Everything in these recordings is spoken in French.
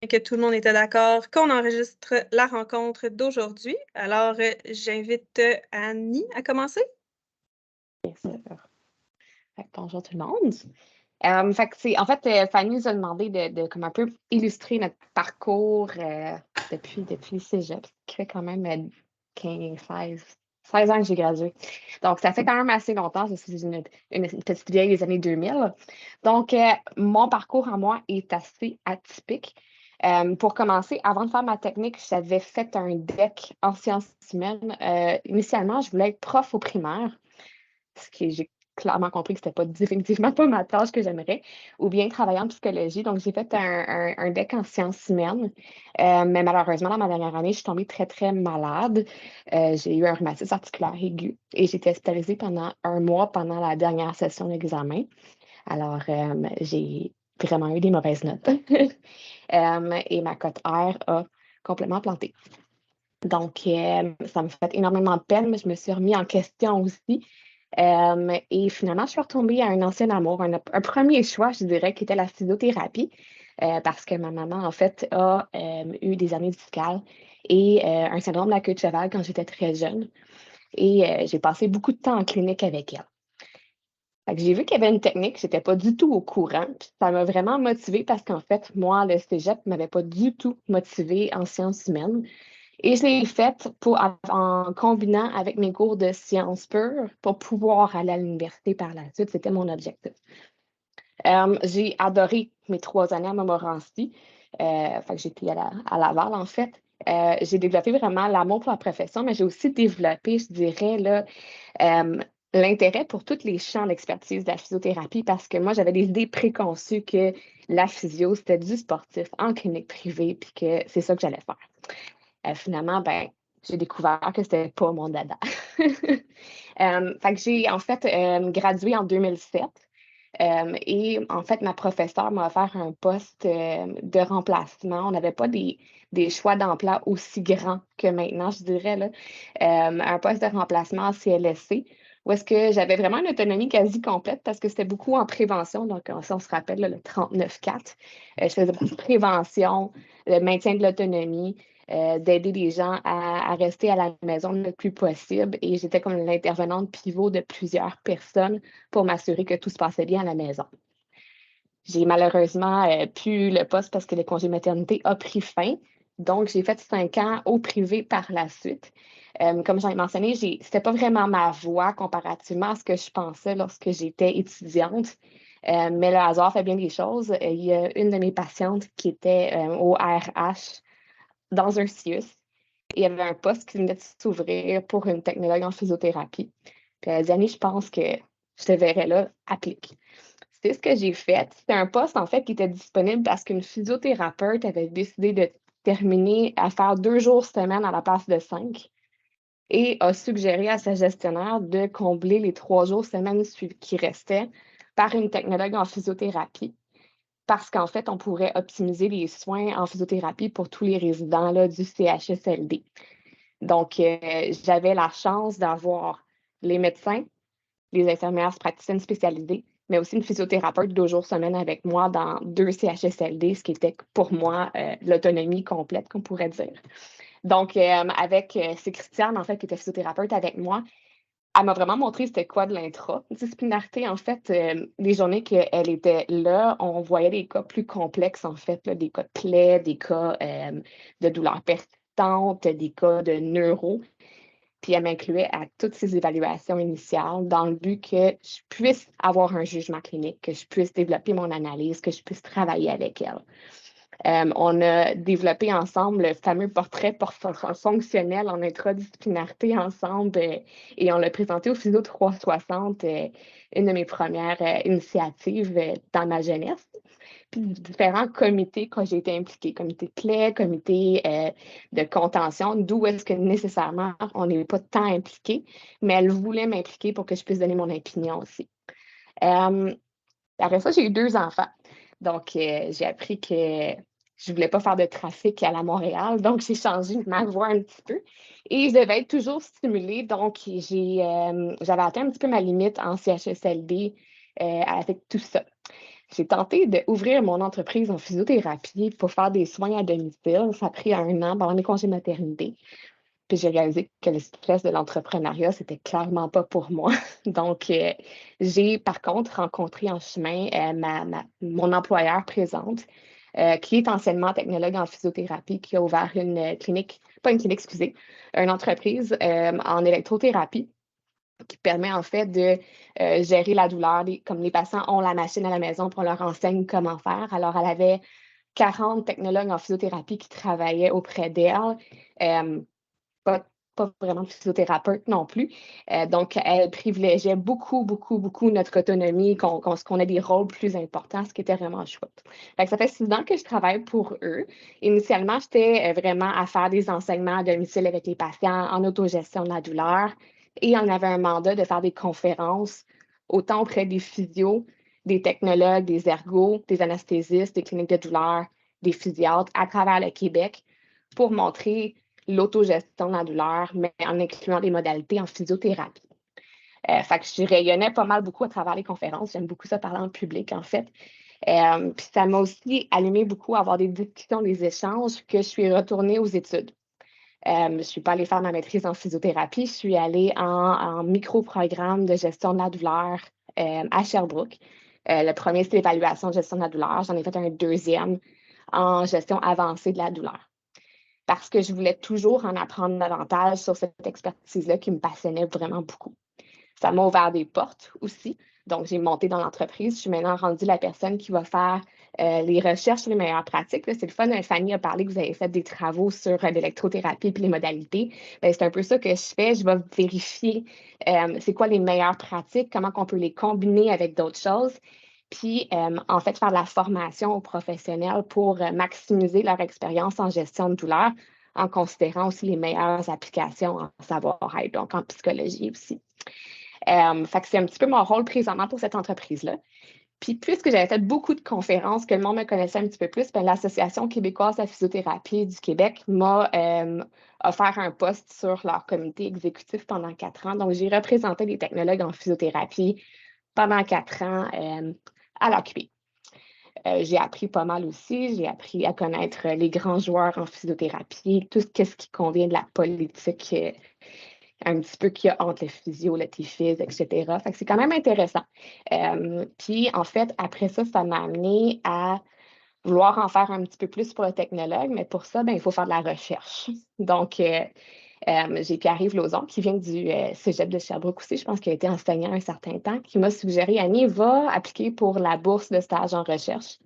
Et que tout le monde était d'accord qu'on enregistre la rencontre d'aujourd'hui. Alors, j'invite Annie à commencer. Bien sûr. Fait que bonjour tout le monde. En fait, Fanny nous a demandé de comme un peu illustrer notre parcours depuis le cégep, qui fait quand même 16 ans que j'ai gradué. Donc, ça fait quand même assez longtemps. Je suis une petite vieille des années 2000. Donc, mon parcours à moi est assez atypique. Pour commencer, avant de faire ma technique, j'avais fait un DEC en sciences humaines. Initialement, je voulais être prof au primaire, ce que j'ai clairement compris que c'était pas définitivement pas ma tâche que j'aimerais, ou bien travailler en psychologie. Donc, j'ai fait un DEC en sciences humaines. Mais malheureusement, dans ma dernière année, je suis tombée très, très malade. J'ai eu un rhumatisme articulaire aigu et j'ai été hospitalisée pendant un mois pendant la dernière session d'examen. Alors, j'ai vraiment eu des mauvaises notes. Et ma cote R a complètement planté. Donc, ça me fait énormément de peine, mais je me suis remis en question aussi. Et finalement, je suis retombée à un ancien amour, un premier choix, je dirais, qui était la physiothérapie, parce que ma maman, en fait, a eu des années discales et un syndrome de la queue de cheval quand j'étais très jeune. Et j'ai passé beaucoup de temps en clinique avec elle. Fait que j'ai vu qu'il y avait une technique, je n'étais pas du tout au courant. Puis ça m'a vraiment motivée parce qu'en fait, moi, le cégep ne m'avait pas du tout motivée en sciences humaines. Et je l'ai faite en combinant avec mes cours de sciences pures pour pouvoir aller à l'université par la suite. C'était mon objectif. J'ai adoré mes 3 années à Montmorency. Fait que j'étais à Laval, en fait. J'ai développé vraiment l'amour pour la profession, mais j'ai aussi développé, je dirais, là, euh, l'intérêt pour tous les champs d'expertise de la physiothérapie parce que moi, j'avais des idées préconçues que la physio, c'était du sportif en clinique privée, puis que c'est ça que j'allais faire. Finalement, ben, j'ai découvert que c'était pas mon dada. Fait que j'ai en fait gradué en 2007. Et en fait, ma professeure m'a offert un poste de remplacement. On n'avait pas des choix d'emploi aussi grands que maintenant, je dirais, là. Un poste de remplacement en CLSC, où est-ce que j'avais vraiment une autonomie quasi complète parce que c'était beaucoup en prévention. Donc, si on se rappelle, là, le 39-4, je faisais beaucoup de prévention, le maintien de l'autonomie, d'aider les gens à rester à la maison le plus possible. Et j'étais comme l'intervenante pivot de plusieurs personnes pour m'assurer que tout se passait bien à la maison. J'ai malheureusement pu le poste parce que le congé maternité a pris fin. Donc, j'ai fait 5 ans au privé par la suite. Comme j'en ai mentionné, c'était pas vraiment ma voie comparativement à ce que je pensais lorsque j'étais étudiante. Mais le hasard fait bien des choses. Il y a une de mes patientes qui était au RH dans un CIUS. Et il y avait un poste qui venait de s'ouvrir pour une technologue en physiothérapie. Puis elle a dit, Annie, je pense que je te verrai là, applique. C'est ce que j'ai fait. C'était un poste, en fait, qui était disponible parce qu'une physiothérapeute avait décidé de terminer à faire 2 jours semaine à la place de 5 et a suggéré à sa gestionnaire de combler les 3 jours semaine qui restaient par une technologue en physiothérapie parce qu'en fait, on pourrait optimiser les soins en physiothérapie pour tous les résidents là, du CHSLD. Donc, j'avais la chance d'avoir les médecins, les infirmières praticiennes spécialisées, mais aussi une physiothérapeute 2 jours semaine avec moi dans 2 CHSLD, ce qui était pour moi l'autonomie complète, qu'on pourrait dire. Donc, c'est Christiane, en fait, qui était physiothérapeute avec moi. Elle m'a vraiment montré c'était quoi de l'intradisciplinarité. En fait, les journées qu'elle était là, on voyait des cas plus complexes, en fait, là, des cas de plaies, des cas de douleurs persistantes, des cas de neuro. Puis elle m'incluait à toutes ces évaluations initiales dans le but que je puisse avoir un jugement clinique, que je puisse développer mon analyse, que je puisse travailler avec elle. On a développé ensemble le fameux portrait fonctionnel en intradisciplinarité ensemble et on l'a présenté au Physio 360, une de mes premières initiatives dans ma jeunesse. Puis différents comités quand j'ai été impliquée, comité de plaie, comité de contention, d'où est-ce que nécessairement on n'est pas tant impliqué, mais elle voulait m'impliquer pour que je puisse donner mon opinion aussi. Après ça, j'ai eu 2 enfants. Donc, j'ai appris que je ne voulais pas faire de trafic à la Montréal, donc j'ai changé ma voie un petit peu. Et je devais être toujours stimulée, donc j'avais atteint un petit peu ma limite en CHSLD avec tout ça. J'ai tenté d'ouvrir mon entreprise en physiothérapie pour faire des soins à domicile. Ça a pris 1 an pendant mes congés maternité. Puis j'ai réalisé que le stress de l'entrepreneuriat, c'était clairement pas pour moi. Donc, j'ai par contre rencontré en chemin mon employeur présente, qui est anciennement technologue en physiothérapie, qui a ouvert une clinique, pas une clinique, excusez, une entreprise en électrothérapie qui permet en fait de gérer la douleur. Comme les patients ont la machine à la maison, pour leur enseigne comment faire. Alors, elle avait 40 technologues en physiothérapie qui travaillaient auprès d'elle. Euh, pas, pas vraiment de physiothérapeute non plus. Donc, elle privilégiait beaucoup, beaucoup, beaucoup notre autonomie, qu'on ait des rôles plus importants, ce qui était vraiment chouette. Fait que ça fait 6 ans que je travaille pour eux. Initialement, j'étais vraiment à faire des enseignements à domicile avec les patients en autogestion de la douleur et on avait un mandat de faire des conférences autant auprès des physios, des technologues, des ergos, des anesthésistes, des cliniques de douleur, des physiatres à travers le Québec pour montrer l'autogestion de la douleur, mais en incluant des modalités en physiothérapie. Fait que je rayonnais pas mal beaucoup à travers les conférences. J'aime beaucoup ça parler en public, en fait. Puis ça m'a aussi allumé beaucoup à avoir des discussions, des échanges, que je suis retournée aux études. Je ne suis pas allée faire ma maîtrise en physiothérapie, je suis allée en micro-programme de gestion de la douleur à Sherbrooke. Le premier, c'est l'évaluation de gestion de la douleur. J'en ai fait un deuxième en gestion avancée de la douleur parce que je voulais toujours en apprendre davantage sur cette expertise-là qui me passionnait vraiment beaucoup. Ça m'a ouvert des portes aussi. Donc, j'ai monté dans l'entreprise. Je suis maintenant rendue la personne qui va faire les recherches sur les meilleures pratiques. C'est le fun. Fanny a parlé que vous avez fait des travaux sur l'électrothérapie et les modalités. Bien, c'est un peu ça que je fais. Je vais vérifier c'est quoi les meilleures pratiques, comment on peut les combiner avec d'autres choses. Puis, en fait, faire de la formation aux professionnels pour maximiser leur expérience en gestion de douleur en considérant aussi les meilleures applications en savoir-être, donc en psychologie aussi. Fait que c'est un petit peu mon rôle présentement pour cette entreprise-là. Puis, puisque j'avais fait beaucoup de conférences, que le monde me connaissait un petit peu plus, ben, l'Association québécoise de la physiothérapie du Québec m'a offert un poste sur leur comité exécutif pendant 4 ans. Donc, j'ai représenté les technologues en physiothérapie pendant 4 ans à l'OQP. J'ai appris pas mal aussi. J'ai appris à connaître les grands joueurs en physiothérapie, tout ce qui convient de la politique un petit peu qu'il y a entre le physio, le TFIS, etc. Fait que c'est quand même intéressant. Puis, en fait, après ça, ça m'a amené à vouloir en faire un petit peu plus pour le technologue, mais pour ça, ben, il faut faire de la recherche. Donc, j'ai Pierre-Yves Lauzon, qui vient du Cégep de Sherbrooke aussi, je pense qu'il a été enseignant un certain temps, qui m'a suggéré, Annie, va appliquer pour la bourse de stage en recherche.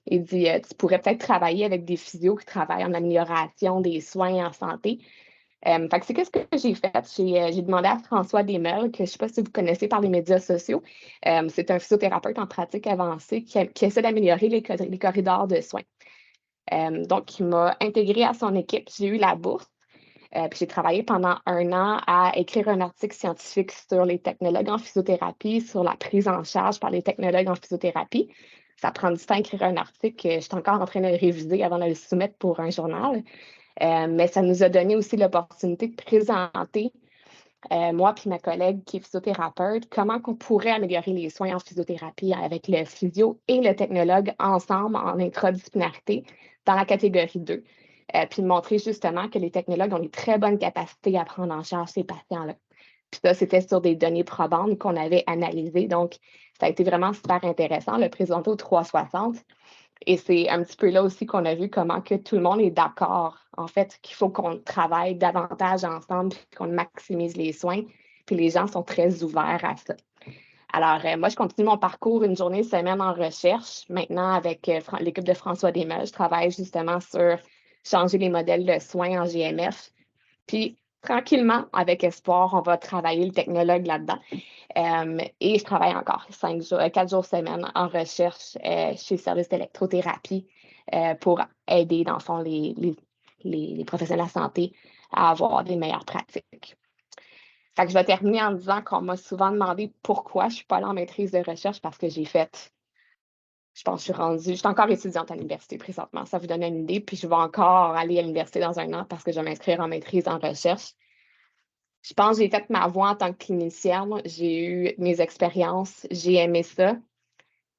Il dit, tu pourrais peut-être travailler avec des physios qui travaillent en amélioration des soins en santé. Fait que c'est qu'est-ce que j'ai fait? J'ai demandé à François Desmeules, que je ne sais pas si vous connaissez par les médias sociaux. C'est un physiothérapeute en pratique avancée qui essaie d'améliorer les corridors de soins. Donc, il m'a intégré à son équipe. J'ai eu la bourse. Puis j'ai travaillé pendant 1 an à écrire un article scientifique sur les technologues en physiothérapie, sur la prise en charge par les technologues en physiothérapie. Ça prend du temps à écrire un article. Je suis encore en train de le réviser avant de le soumettre pour un journal. Mais ça nous a donné aussi l'opportunité de présenter, moi et ma collègue qui est physiothérapeute, comment on pourrait améliorer les soins en physiothérapie avec le physio et le technologue ensemble en intradisciplinarité dans la catégorie 2. Puis montrer justement que les technologues ont des très bonnes capacités à prendre en charge ces patients-là. Puis ça, c'était sur des données probantes qu'on avait analysées. Donc, ça a été vraiment super intéressant, le présenter au 360. Et c'est un petit peu là aussi qu'on a vu comment que tout le monde est d'accord, en fait, qu'il faut qu'on travaille davantage ensemble, puis qu'on maximise les soins, puis les gens sont très ouverts à ça. Alors, moi, je continue mon parcours une journée, semaine en recherche. Maintenant, avec l'équipe de François Desmeules, je travaille justement sur changer les modèles de soins en GMF. Puis, tranquillement, avec espoir, on va travailler le technologue là-dedans. Et je travaille encore 4 jours semaine en recherche chez Service d'électrothérapie pour aider, dans le fond, les professionnels de la santé à avoir des meilleures pratiques. Fait que je vais terminer en disant qu'on m'a souvent demandé pourquoi je ne suis pas allée en maîtrise de recherche parce que j'ai fait, je pense que je suis encore étudiante à l'université présentement. Ça vous donne une idée. Puis je vais encore aller à l'université dans 1 an parce que je vais m'inscrire en maîtrise en recherche. Je pense que j'ai fait ma voie en tant que clinicienne. J'ai eu mes expériences, j'ai aimé ça.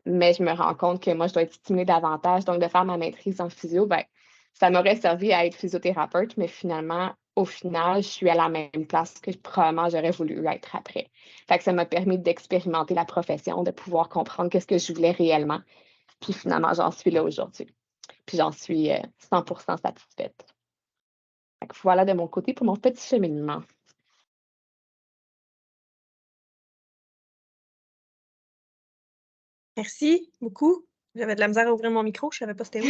mais je me rends compte que moi, je dois être stimulée davantage. Donc, de faire ma maîtrise en physio, ben, ça m'aurait servi à être physiothérapeute, mais finalement, au final, je suis à la même place que probablement j'aurais voulu être après. Fait que ça m'a permis d'expérimenter la profession, de pouvoir comprendre qu'est-ce que je voulais réellement. Puis finalement, j'en suis là aujourd'hui. Puis j'en suis 100% satisfaite. Fait que voilà de mon côté pour mon petit cheminement. Merci beaucoup. J'avais de la misère à ouvrir mon micro, je savais pas c'était où.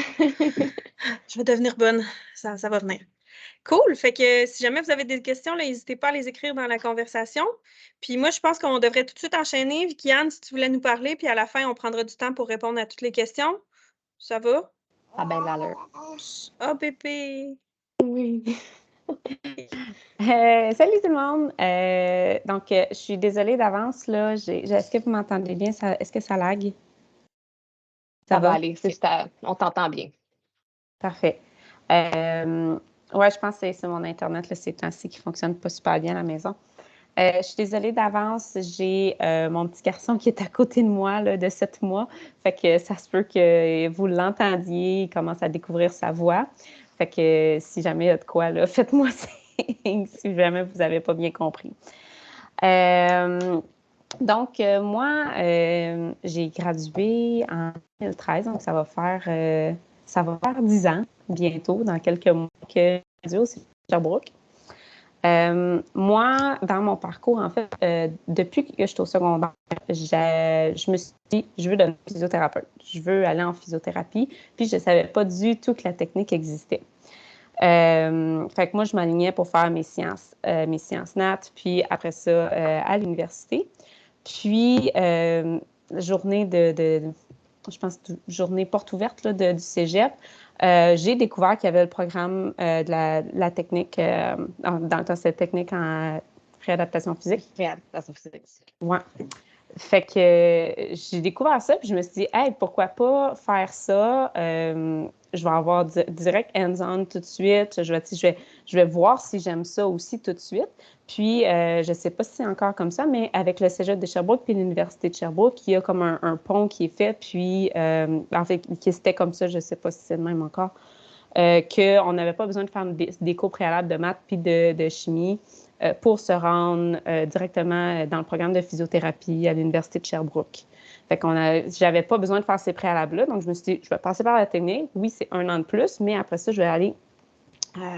Je vais devenir bonne, ça va venir. Cool, fait que si jamais vous avez des questions, n'hésitez pas à les écrire dans la conversation. Puis moi, je pense qu'on devrait tout de suite enchaîner. Vicky-Anne, si tu voulais nous parler, puis à la fin, on prendra du temps pour répondre à toutes les questions. Ça va? Ah ben l'allure. Ah, bébé! Oui. Salut tout le monde. Donc, je suis désolée d'avance, là. Est-ce que vous m'entendez bien? Est-ce que ça lag? Ça va aller, on t'entend bien. Parfait. Ouais, je pense que c'est mon Internet, là, ces temps-ci qui ne fonctionne pas super bien à la maison. Je suis désolée d'avance. J'ai mon petit garçon qui est à côté de moi, là, de 7 mois. Fait que ça se peut que vous l'entendiez. Il commence à découvrir sa voix. Fait que si jamais il y a de quoi, là, faites-moi signe si jamais vous n'avez pas bien compris. Donc, moi, j'ai gradué en 2013, donc ça va faire 10 ans bientôt, dans quelques mois, que j'ai gradué au cégep de Sherbrooke. Moi, dans mon parcours, en fait, depuis que je suis au secondaire, je me suis dit, je veux devenir physiothérapeute. Je veux aller en physiothérapie, puis je ne savais pas du tout que la technique existait. Fait que moi, je m'alignais pour faire mes sciences nat, puis après ça, à l'université. Puis, journée je pense, journée porte ouverte là, du cégep, j'ai découvert qu'il y avait le programme de la technique, dans cette technique en réadaptation physique. Réadaptation physique. Ouais. Fait que j'ai découvert ça, puis je me suis dit, hey, pourquoi pas faire ça? Je vais avoir direct hands-on tout de suite. Je vais voir si j'aime ça aussi tout de suite. Puis, je ne sais pas si c'est encore comme ça, mais avec le Cégep de Sherbrooke puis l'Université de Sherbrooke, il y a comme un pont qui est fait, puis, en fait, qui c'était comme ça, je ne sais pas si c'est le même encore, qu'on n'avait pas besoin de faire des cours préalables de maths puis de chimie pour se rendre directement dans le programme de physiothérapie à l'Université de Sherbrooke. Fait j'avais pas besoin de faire ces préalables-là, donc je me suis dit, je vais passer par la technique. Oui, c'est 1 an de plus, mais après ça, je vais aller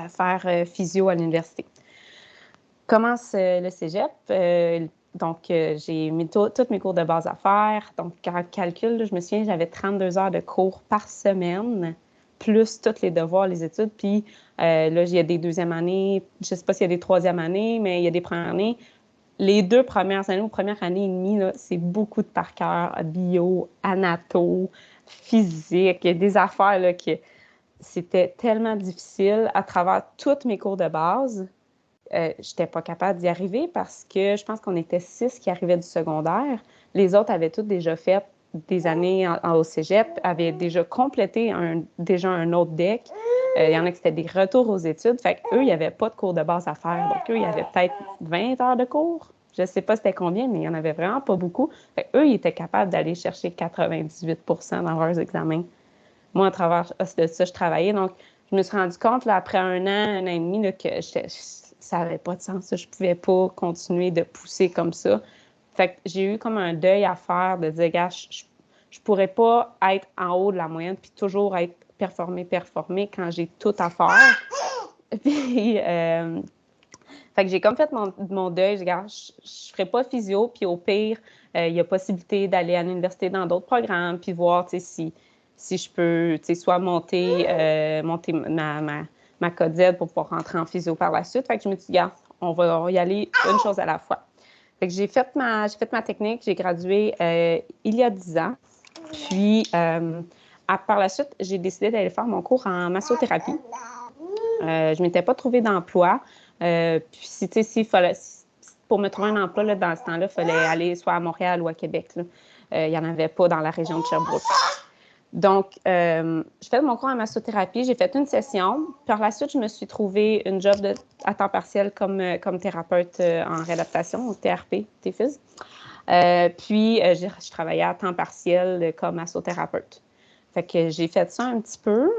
faire physio à l'université. Commence le cégep. Donc, j'ai mis tous mes cours de base à faire. Donc, quand je calcule, là, je me souviens, j'avais 32 heures de cours par semaine, plus tous les devoirs, les études. Puis là, il y a des deuxièmes années. Je ne sais pas s'il y a des troisièmes années, mais il y a des premières années. Les 2 premières années ou première année et demie, là, c'est beaucoup de par cœur, bio, anato, physique. Il y a des affaires là, que c'était tellement difficile à travers tous mes cours de base. Je n'étais pas capable d'y arriver parce que je pense qu'on était 6 qui arrivaient du secondaire. Les autres avaient tous déjà fait des années au cégep, avaient déjà complété déjà un autre deck. Il y en a qui c'était des retours aux études. Fait qu'eux, il n'y avait pas de cours de base à faire. Donc, eux, il y avait peut-être 20 heures de cours. Je ne sais pas c'était combien, mais il n'y en avait vraiment pas beaucoup. Fait qu'eux, ils étaient capables d'aller chercher 98 dans leurs examens. Moi, à travers de ça, je travaillais. Donc, je me suis rendu compte, là, après un an et demi, là, que ça n'avait pas de sens. Je ne pouvais pas continuer de pousser comme ça. Fait que j'ai eu comme un deuil à faire de dire, gars, je ne pourrais pas être en haut de la moyenne puis toujours être performer quand j'ai tout à faire. Puis, fait que j'ai comme fait mon deuil. Je dis, gars, je ne ferai pas physio, puis au pire, il y a possibilité d'aller à l'université dans d'autres programmes, puis voir, tu sais, si je peux, tu sais, soit monter ma code Z pour pouvoir rentrer en physio par la suite. Fait que je me suis dit, gars, on va y aller une chose à la fois. Fait que j'ai fait ma technique, j'ai gradué il y a 10 ans. Puis, par la suite, j'ai décidé d'aller faire mon cours en massothérapie. Je ne m'étais pas trouvé d'emploi. Puis, tu sais, pour me trouver un emploi, là, dans ce temps-là, il fallait aller soit à Montréal ou à Québec. Il n'y en avait pas dans la région de Sherbrooke. Donc, j'ai fait mon cours en massothérapie, j'ai fait une session. Par la suite, je me suis trouvé une job à temps partiel comme thérapeute en réadaptation, au TRP, TFIS. Puis, je travaillais à temps partiel comme massothérapeute. Fait que j'ai fait ça un petit peu.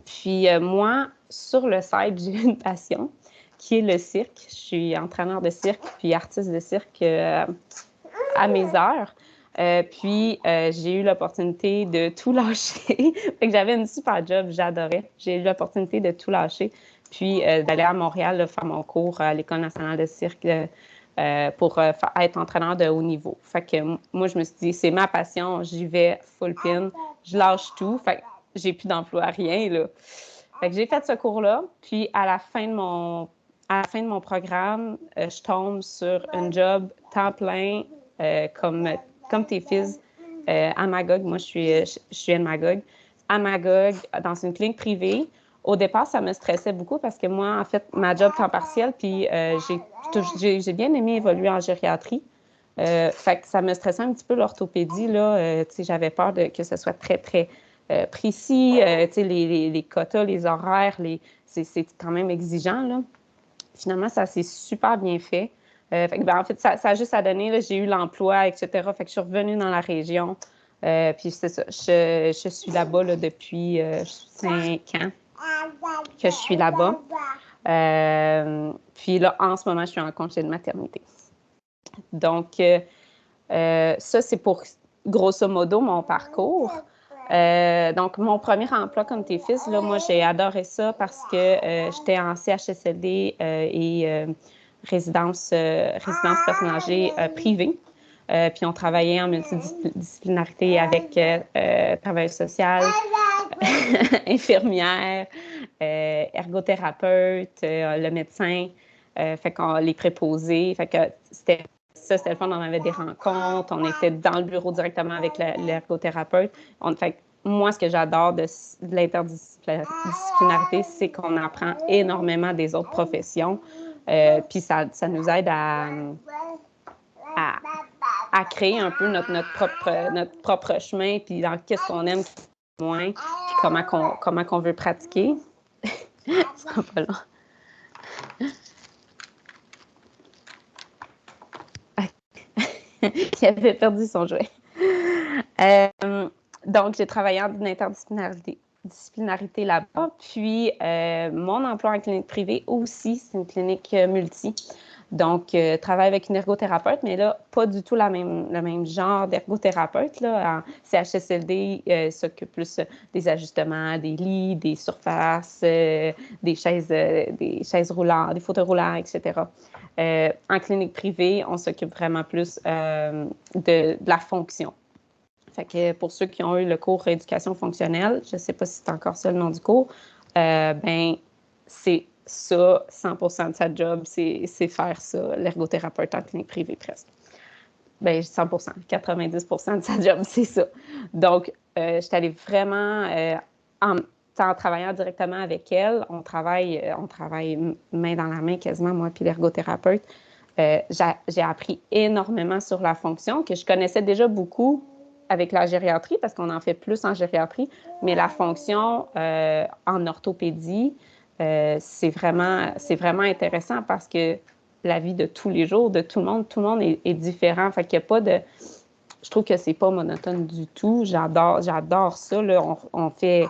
Puis, moi, sur le site, j'ai une passion qui est le cirque. Je suis entraîneur de cirque puis artiste de cirque à mes heures. Puis, j'ai eu l'opportunité de tout lâcher. Fait que j'avais une super job, j'adorais. J'ai eu l'opportunité de tout lâcher, puis d'aller à Montréal là, faire mon cours à l'École nationale de cirque pour être entraîneur de haut niveau. Fait que moi, je me suis dit, c'est ma passion, j'y vais full pin, je lâche tout. Fait que j'ai plus d'emploi, rien, là. Fait que j'ai fait ce cours-là, puis à la fin de mon programme, je tombe sur un job temps plein comme tes fils à Magog. Moi, je suis à Magog. À Magog, dans une clinique privée. Au départ, ça me stressait beaucoup parce que moi, en fait, ma job temps partiel, puis j'ai bien aimé évoluer en gériatrie. Fait que ça me stressait un petit peu l'orthopédie, là. J'avais peur que ce soit très, très précis. Les quotas, les horaires, c'est quand même exigeant, là. Finalement, ça s'est super bien fait. En fait, ça a juste à donner. Là, j'ai eu l'emploi, etc. Fait que je suis revenue dans la région. Puis c'est ça. Je suis là-bas là, depuis 5 ans que je suis là-bas. Puis là, en ce moment, je suis en congé de maternité. Donc, ça, c'est pour grosso modo mon parcours. Donc, mon premier emploi comme tes fils, là, moi, j'ai adoré ça parce que j'étais en CHSLD et résidence personnes âgées privée. Puis, on travaillait en multidisciplinarité avec travailleuse sociale, infirmière, ergothérapeute, le médecin, fait qu'on les préposés. Fait que c'était le fun. On avait des rencontres. On était dans le bureau directement avec l'ergothérapeute. Fait moi, ce que j'adore de l'interdisciplinarité, c'est qu'on apprend énormément des autres professions. Puis ça nous aide à créer un peu notre propre chemin, puis dans qu'est-ce qu'on aime moins, puis comment qu'on veut pratiquer. Ce sera pas long. Il avait perdu son jouet. Donc, j'ai travaillé en interdisciplinarité là-bas. Puis, mon emploi en clinique privée aussi, c'est une clinique multi. Donc, travaille avec une ergothérapeute, mais là, pas du tout le même genre d'ergothérapeute. Là. En CHSLD, s'occupe plus des ajustements, des lits, des surfaces, des chaises roulantes, des fauteuils roulants, etc. En clinique privée, on s'occupe vraiment plus de la fonction. Fait que pour ceux qui ont eu le cours éducation fonctionnelle, je ne sais pas si c'est encore ça le nom du cours, c'est ça, 100% de sa job, c'est faire ça, l'ergothérapeute en clinique privée presque. 100%, 90% de sa job, c'est ça. Donc, je suis allée vraiment en travaillant directement avec elle. On travaille main dans la main quasiment, moi puis l'ergothérapeute. J'ai appris énormément sur la fonction que je connaissais déjà beaucoup avec la gériatrie parce qu'on en fait plus en gériatrie, mais la fonction en orthopédie, c'est vraiment intéressant parce que la vie de tous les jours, de tout le monde est différent. Fait qu'il n'y a pas de... Je trouve que c'est pas monotone du tout. J'adore ça. Là. On fait...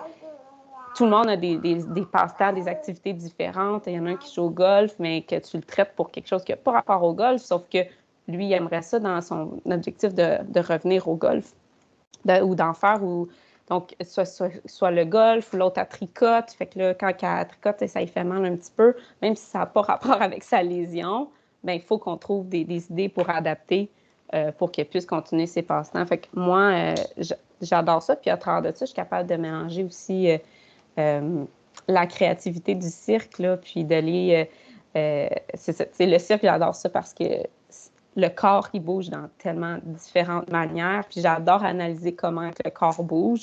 Tout le monde a des passe-temps, des activités différentes. Il y en a un qui joue au golf, mais que tu le traites pour quelque chose qui n'a pas rapport au golf, sauf que lui, il aimerait ça dans son objectif de revenir au golf ou d'en faire. Donc, soit le golf ou l'autre, elle tricote. Fait que là, quand elle tricote, ça lui fait mal un petit peu. Même si ça n'a pas rapport avec sa lésion, il faut qu'on trouve des idées pour adapter pour qu'elle puisse continuer ses passe-temps. Fait que moi, j'adore ça. Puis à travers de ça, je suis capable de mélanger aussi la créativité du cirque, là, puis d'aller... le cirque, j'adore ça parce que le corps, il bouge dans tellement différentes manières. Puis j'adore analyser comment le corps bouge.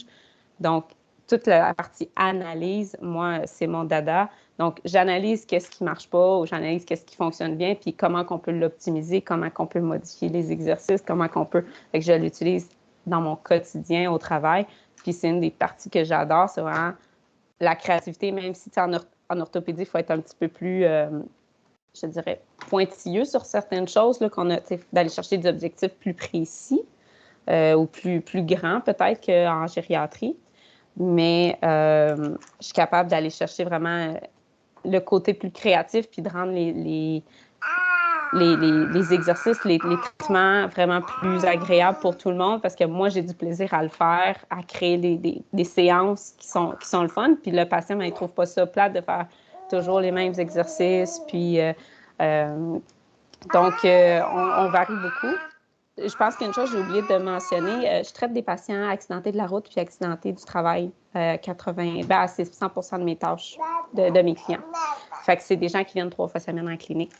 Donc, toute la partie analyse, moi, c'est mon dada. Donc, j'analyse qu'est-ce qui ne marche pas ou j'analyse qu'est-ce qui fonctionne bien, puis comment qu'on peut l'optimiser, comment qu'on peut modifier les exercices, comment qu'on peut... Fait que je l'utilise dans mon quotidien au travail. Puis c'est une des parties que j'adore, c'est vraiment la créativité, même si en orthopédie, il faut être un petit peu plus je dirais, pointilleux sur certaines choses, là, qu'on a, d'aller chercher des objectifs plus précis ou plus grands peut-être qu'en gériatrie. Mais je suis capable d'aller chercher vraiment le côté plus créatif puis de rendre les exercices, les traitements vraiment plus agréables pour tout le monde parce que moi, j'ai du plaisir à le faire, à créer des séances qui sont le fun. Puis le patient, il ne trouve pas ça plate de faire toujours les mêmes exercices. Puis, donc, on varie beaucoup. Je pense qu'une chose que j'ai oublié de mentionner, je traite des patients accidentés de la route puis accidentés du travail. C'est 100% de mes tâches, de mes clients. Fait que c'est des gens qui viennent 3 fois semaine en clinique.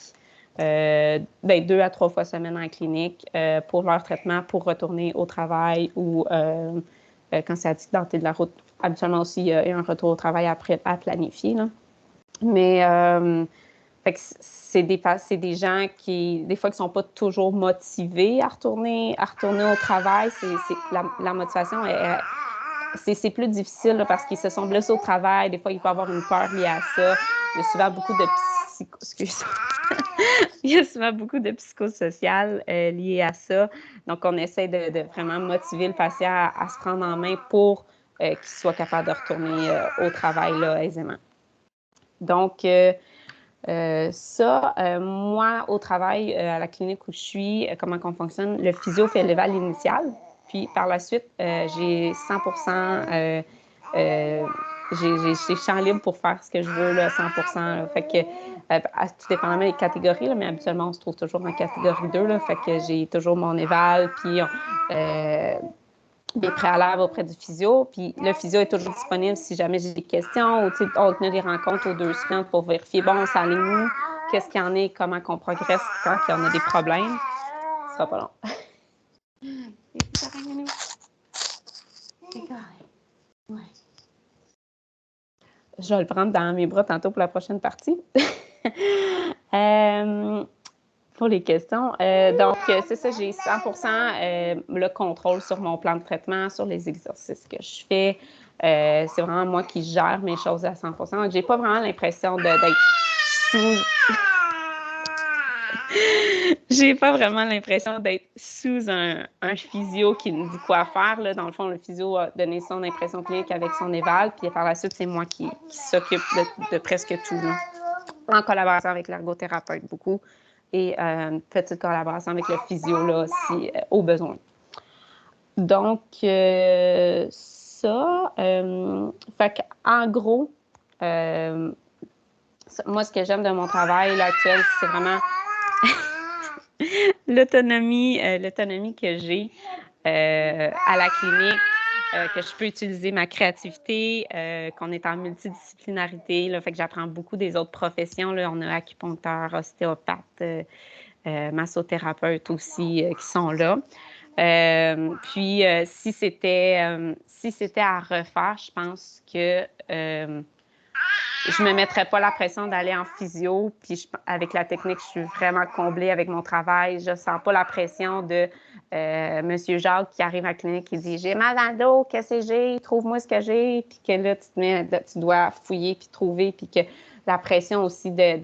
2 à 3 fois semaine en clinique pour leur traitement, pour retourner au travail ou quand c'est accidenté de la route. Habituellement aussi, il y a un retour au travail après à planifier. Là. Mais fait que c'est des gens qui, des fois, qui ne sont pas toujours motivés à retourner au travail. La motivation, c'est plus difficile là, parce qu'ils se sont blessés au travail. Des fois, il peut y avoir une peur liée à ça. Il y a souvent beaucoup de Il y a souvent beaucoup de psychosocial lié à ça. Donc, on essaie de vraiment motiver le patient à se prendre en main pour qu'il soit capable de retourner au travail là, aisément. Donc, moi, au travail, à la clinique où je suis, comment on fonctionne, le physio fait l'éval initial. Puis, par la suite, j'ai 100%, j'ai champ libre pour faire ce que je veux, là, 100%. Là. Fait que, tout dépendamment des catégories, là, mais habituellement, on se trouve toujours en catégorie 2. Là, fait que j'ai toujours mon éval, puis des préalables auprès du physio. Puis le physio est toujours disponible si jamais j'ai des questions ou on tenait des rencontres aux 2 semaines pour vérifier, bon, on s'enligne où, qu'est-ce qu'il y en est, comment on progresse quand il y en a des problèmes. Ce sera pas long. Ouais. Je vais le prendre dans mes bras tantôt pour la prochaine partie. Pour les questions. Donc, c'est ça, j'ai 100% le contrôle sur mon plan de traitement, sur les exercices que je fais. C'est vraiment moi qui gère mes choses à 100%. Donc, j'ai pas vraiment l'impression d'être sous... J'ai pas vraiment l'impression d'être sous un physio qui me dit quoi faire. Là. Dans le fond, le physio a donné son impression clinique avec son éval, puis par la suite, c'est moi qui s'occupe de presque tout. Là. En collaboration avec l'ergothérapeute beaucoup. Et une petite collaboration avec le physio là, si au besoin. Donc, ça, fait qu'en gros, moi, ce que j'aime de mon travail là, actuel, c'est vraiment l'autonomie que j'ai à la clinique, que je peux utiliser ma créativité, qu'on est en multidisciplinarité. Là, fait que j'apprends beaucoup des autres professions. Là. On a acupuncteur, ostéopathe, massothérapeutes aussi qui sont là. Puis, si c'était à refaire, je pense que je me mettrais pas la pression d'aller en physio. Puis, avec la technique, je suis vraiment comblée avec mon travail. Je sens pas la pression de Monsieur Jacques qui arrive à la clinique et dit « J'ai mal dans le dos, qu'est-ce que j'ai? Trouve-moi ce que j'ai. » Puis que là, tu dois fouiller puis trouver. Puis que la pression aussi les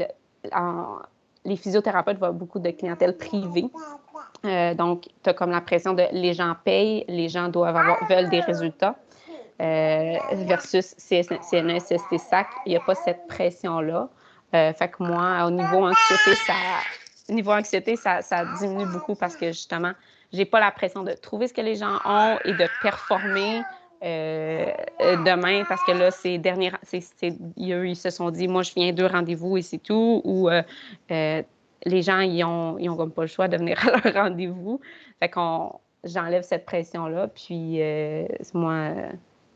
physiothérapeutes voient beaucoup de clientèle privée. Donc, tu as comme la pression de les gens payent, les gens veulent des résultats. Versus CNES, ST-SAC, il n'y a pas cette pression-là. Fait que moi, au niveau anxiété, ça diminue beaucoup parce que justement, j'ai pas la pression de trouver ce que les gens ont et de performer demain parce que là, ils se sont dit, moi, je viens 2 rendez-vous et c'est tout. Ou les gens, ils ont comme pas le choix de venir à leur rendez-vous. Fait j'enlève cette pression-là. Puis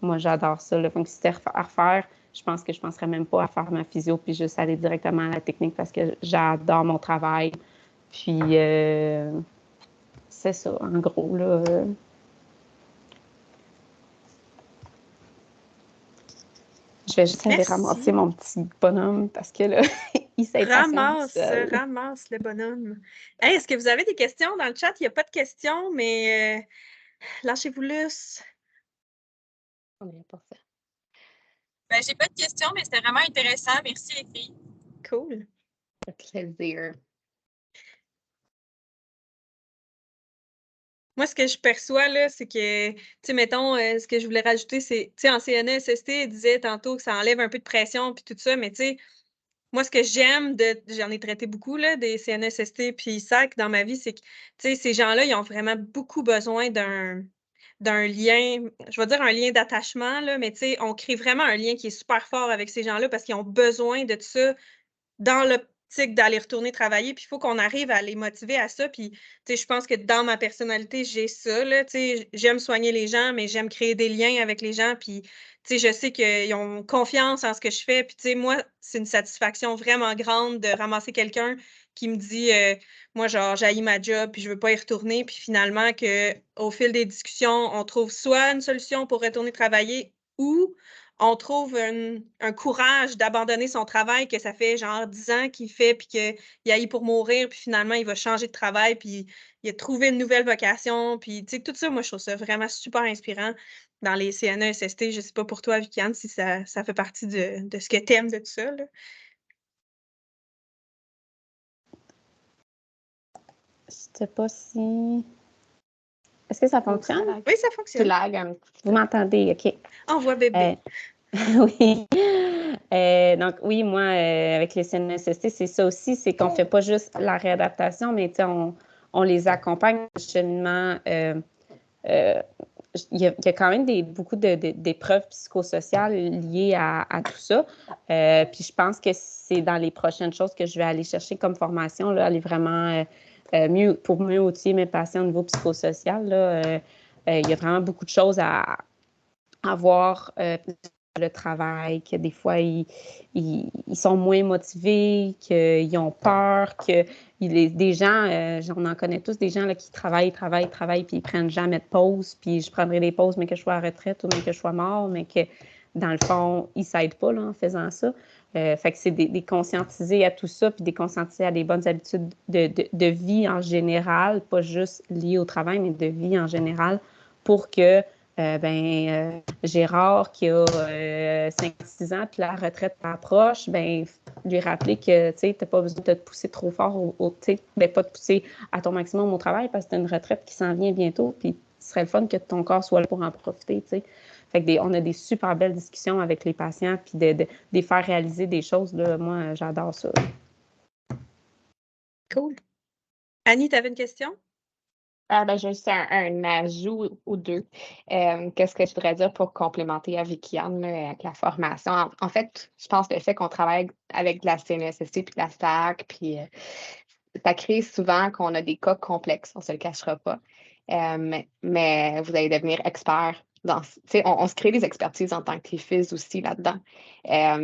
moi, j'adore ça. Là. Donc, si c'était à refaire, je pense que je ne penserais même pas à faire ma physio puis juste aller directement à la technique parce que j'adore mon travail. Puis, c'est ça, en gros. Là. Je vais juste aller ramasser mon petit bonhomme parce que là, il ramasse le bonhomme. Hey, est-ce que vous avez des questions dans le chat? Il n'y a pas de questions, mais lâchez-vous lousse. On n'est pas ça. Ben, j'ai pas de questions, mais c'était vraiment intéressant. Merci les filles. Cool. Avec plaisir. Moi, ce que je perçois, là, c'est que, tu sais, mettons, ce que je voulais rajouter, c'est, tu sais, en CNESST, elle disait tantôt que ça enlève un peu de pression puis tout ça, mais tu sais, moi, ce que j'aime j'en ai traité beaucoup, là, des CNESST puis SAC dans ma vie, c'est que, tu sais, ces gens-là, ils ont vraiment beaucoup besoin d'un lien, je vais dire un lien d'attachement, là, mais tu sais, on crée vraiment un lien qui est super fort avec ces gens-là parce qu'ils ont besoin de ça dans l'optique d'aller retourner travailler, puis il faut qu'on arrive à les motiver à ça. Puis, tu sais, je pense que dans ma personnalité, j'ai ça, là, tu sais, j'aime soigner les gens, mais j'aime créer des liens avec les gens. Puis, tu sais, je sais qu'ils ont confiance en ce que je fais. Puis, tu sais, moi, c'est une satisfaction vraiment grande de ramasser quelqu'un qui me dit, moi, genre, j'haïs ma job, puis je veux pas y retourner. Puis finalement, que au fil des discussions, on trouve soit une solution pour retourner travailler ou on trouve un courage d'abandonner son travail que ça fait genre 10 ans qu'il fait, puis qu'il a eu pour mourir, puis finalement, il va changer de travail, puis il a trouvé une nouvelle vocation. Puis, tu sais, tout ça, moi, je trouve ça vraiment super inspirant dans les CNESST. Je sais pas pour toi, Viviane, si ça fait partie de ce que tu aimes de tout ça, là. Je sais pas si... Est-ce que ça fonctionne? Oui, ça Tu fonctionne. lags un petit Vous m'entendez? OK. On voit bébé. Oui. Donc, oui, moi, avec les CNSST, c'est ça aussi, c'est qu'on ne fait pas juste la réadaptation, mais on les accompagne dans le cheminement. Il y a quand même beaucoup d'épreuves psychosociales liées à tout ça. Puis je pense que c'est dans les prochaines choses que je vais aller chercher comme formation, là, aller vraiment pour mieux outiller mes patients au niveau psychosocial. Là, il y a vraiment beaucoup de choses à voir le travail, que des fois, ils sont moins motivés, qu'ils ont peur, que des gens, on en connaît tous, des gens là, qui travaillent, puis ils prennent jamais de pause, puis je prendrai des pauses, mais que je sois à la retraite ou même que je sois mort, mais que, dans le fond, ils ne s'aident pas là, en faisant ça. Fait que c'est des conscientiser à tout ça, puis des conscientiser à des bonnes habitudes de vie en général, pas juste liées au travail, mais de vie en général, pour que Gérard, qui a 56 ans, puis la retraite approche, lui rappeler que tu n'as pas besoin de te pousser trop fort, pas de pousser à ton maximum au travail parce que tu as une retraite qui s'en vient bientôt, puis ce serait le fun que ton corps soit là pour en profiter. T'sais. Fait que on a des super belles discussions avec les patients, puis de les faire réaliser des choses. Là, moi, j'adore ça. Cool. Annie, tu avais une question? J'ai juste un ajout ou deux. Qu'est-ce que je voudrais dire pour complémenter avec Yann là, avec la formation? En fait, je pense que le fait qu'on travaille avec de la CNESST puis de la SAC, puis ça crée souvent qu'on a des cas complexes, on ne se le cachera pas. Mais vous allez devenir expert dans. On se crée des expertises en tant que phys aussi là-dedans.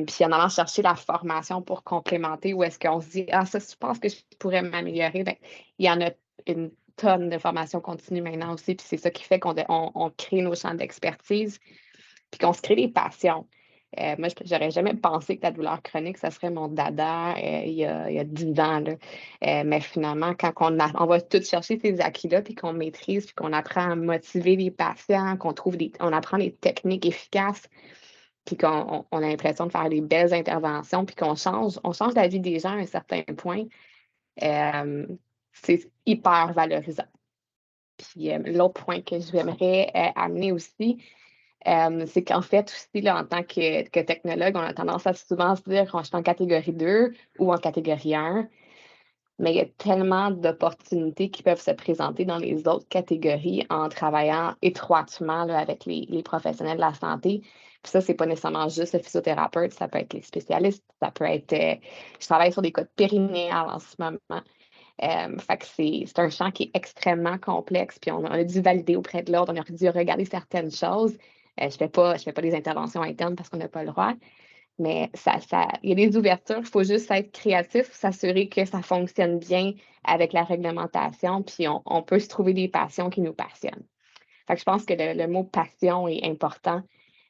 Puis en allant chercher la formation pour complémenter, où est-ce qu'on se dit, ah, ça, je pense que je pourrais m'améliorer, il y en a une tonne de formation continue maintenant aussi, puis c'est ça qui fait qu'on crée nos champs d'expertise, puis qu'on se crée des passions. Moi, je n'aurais jamais pensé que la douleur chronique, ça serait mon dada il y a 10 ans. Là. Mais finalement, quand on va tout chercher ces acquis-là, puis qu'on maîtrise, puis qu'on apprend à motiver les patients, on apprend des techniques efficaces, puis qu'on a l'impression de faire des belles interventions, puis on change la vie des gens à un certain point, c'est hyper valorisant. Puis l'autre point que j'aimerais amener aussi, c'est qu'en fait, aussi, là, en tant que technologue, on a tendance à souvent se dire qu'on est en catégorie 2 ou en catégorie 1, mais il y a tellement d'opportunités qui peuvent se présenter dans les autres catégories en travaillant étroitement là, avec les professionnels de la santé. Puis ça, c'est pas nécessairement juste le physiothérapeute, ça peut être les spécialistes, ça peut être... je travaille sur des cas de périnéal en ce moment. Fait que c'est un champ qui est extrêmement complexe, puis on a dû valider auprès de l'ordre, on a dû regarder certaines choses. Je ne fais pas des interventions internes parce qu'on n'a pas le droit, mais il y a des ouvertures, il faut juste être créatif, s'assurer que ça fonctionne bien avec la réglementation, puis on peut se trouver des passions qui nous passionnent. Fait que je pense que le mot passion est important,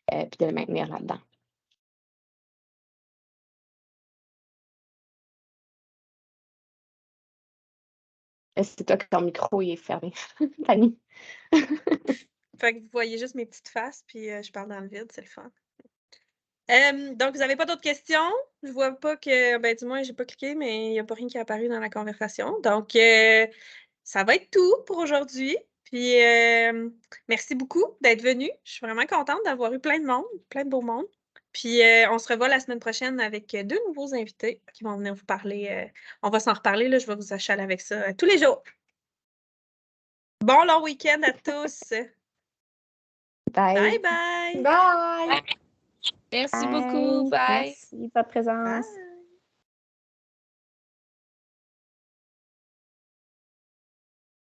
puis de le maintenir là-dedans. C'est toi que ton micro il est fermé, Fanny. Fait que vous voyez juste mes petites faces, puis je parle dans le vide, c'est le fun. Donc, vous n'avez pas d'autres questions? Je vois pas que, ben, du moins, j'ai pas cliqué, mais il n'y a pas rien qui est apparu dans la conversation. Donc, ça va être tout pour aujourd'hui. Puis, merci beaucoup d'être venu. Je suis vraiment contente d'avoir eu plein de monde, plein de beau monde. Puis, on se revoit la semaine prochaine avec 2 nouveaux invités qui vont venir vous parler. On va s'en reparler, là, je vais vous achaler avec ça tous les jours. Bon long week-end à tous. Bye. Bye bye. Bye! Merci beaucoup. Bye! Merci de votre présence. Bye.